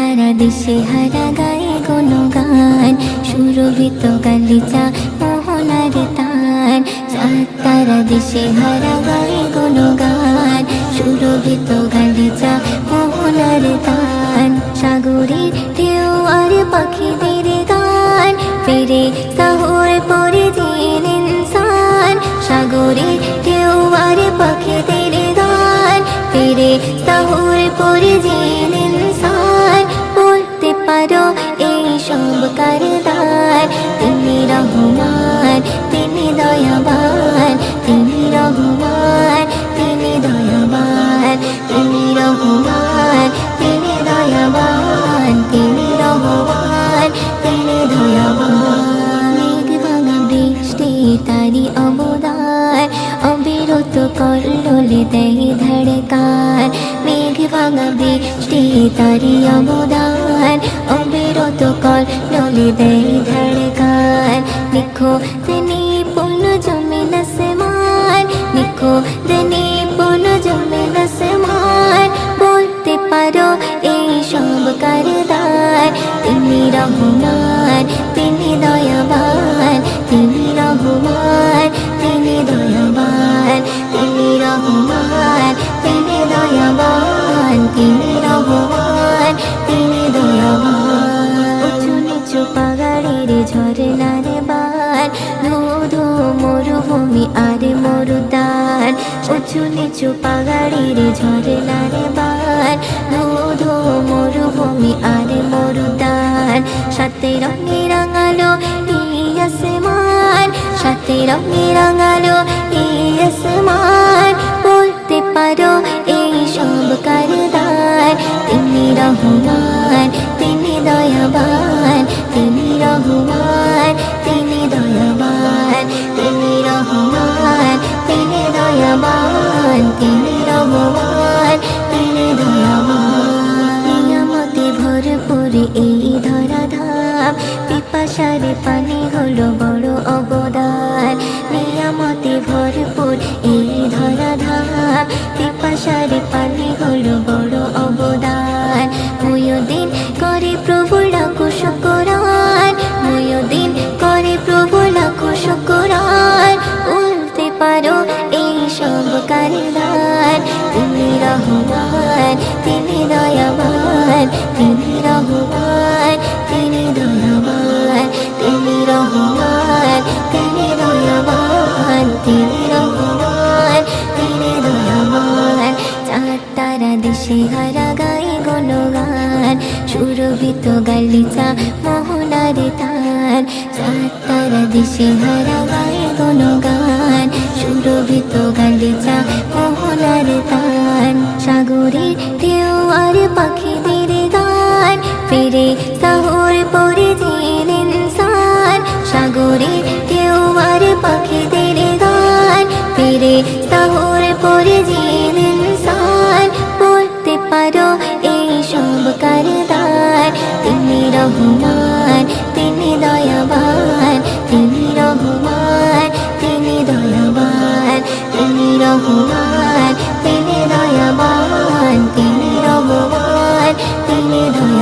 তারা দিশেহারা গায়ে গুণগান, সুরভিত গালিচা মোহনার তান। চাঁদ তারা দিশেহারা গায়ে গুণগান, সুরভিত গালিচা মোহনার তান। সাগরের ঢেউ আর পাখিদের গান, ফেরে সাহর পরে দিন ইনসান। সাগরের ঢেউ আর পাখিদের গান, ফেরে সাহর পরে দিন ইনসান। বলতে পারো এই সব কারদার, তিনি রহমান, তিনি দয়াবান, তিনি রহমান, তিনি দয়াবান, তিনি রহমান, তিনি দয়াবান, তিনি রহমান, তিনি দয়াবান। মেঘ ভাঙা বৃষ্টি তারি অবদান, অবিরত কল্লোলে দেয় ধড়কান। মেঘ ভাঙা বৃষ্টি তারি অবদান, অবিরত কল্লোলে দেয় ধড়কান। লিখো তিনি পুন জমিন আসমান, লিখো তিনি পুন জমিন আসমান। বলতে পারো এই সব কারদার, তিনি রহমান, তিনি দয়াবান, তিনি রহমান, তিনি দয়াবান, তিনি রহমান, তিনি দয়াবান, তিনি রহমান, তিনি দয়াবান। উঁচু নিচু পাহাড়ের ঝরনার বান, ধু মরুভূমি আর মরুদান। উঁচু নিচু পাহাড়ের ঝরনার বান, ধু মরুভূমি আর মরুদান। সাথে রঙে রাঙালো এই আসমান, সাথে রঙে রাঙালো এই আসমান। বলতে পারো এই সব কারদার, তিনি রহমান, তিনি দয়াবান, তিনি রহমান, তিনি দয়াবান, তিনি রহমান, তিনি দয়াবান, তিনি রহমান, তিনি দয়াবান। নিয়ামতে ভরপুর এই ধরাধাম, পিপাসার পানি হলো বড় অবদান। নিয়ামতে ভরপুর এই ধরাধাম, পিপাসার পানি হলো বড় অবদান। মুয়ুদ্দিন করে প্রভু লাখো শুকরান, মুয়ুদ্দিন করে প্রভু লাখো শুকরান। বলতে পারো এই সব কারদার, তিনি রহমান, তিনি দয়াবান, তিনি রহমান, তিনি দয়াবান, তিনি রহমান, তিনি দয়াবান, তিনি রহমান, তিনি দয়াবান। চাঁদ তারা দিশেহারা গায়ে গুণগান, সুরভিত গালিচা মোহনার তান। চাঁদ তারা দিশেহারা গায়ে গুণগান, সুরভিত গালিচা মোহনার তান। সাগরের ঢেউ আর পাখিদের গান, ফেরে সাহর পরে দিন ইনসান। সাগরের ঢেউ আর পাখিদের গান, ফেরে সাহর পরে দিন ইনসান। বলতে পারো এই সব কারদার, তিনি রহমান, তিনি দয়াবান, তিনি রহমান, তিনি দয়াবান, তিনি রহমান, তিনি দয়াবান, তিনি রহমান, তিনি দয়াবান।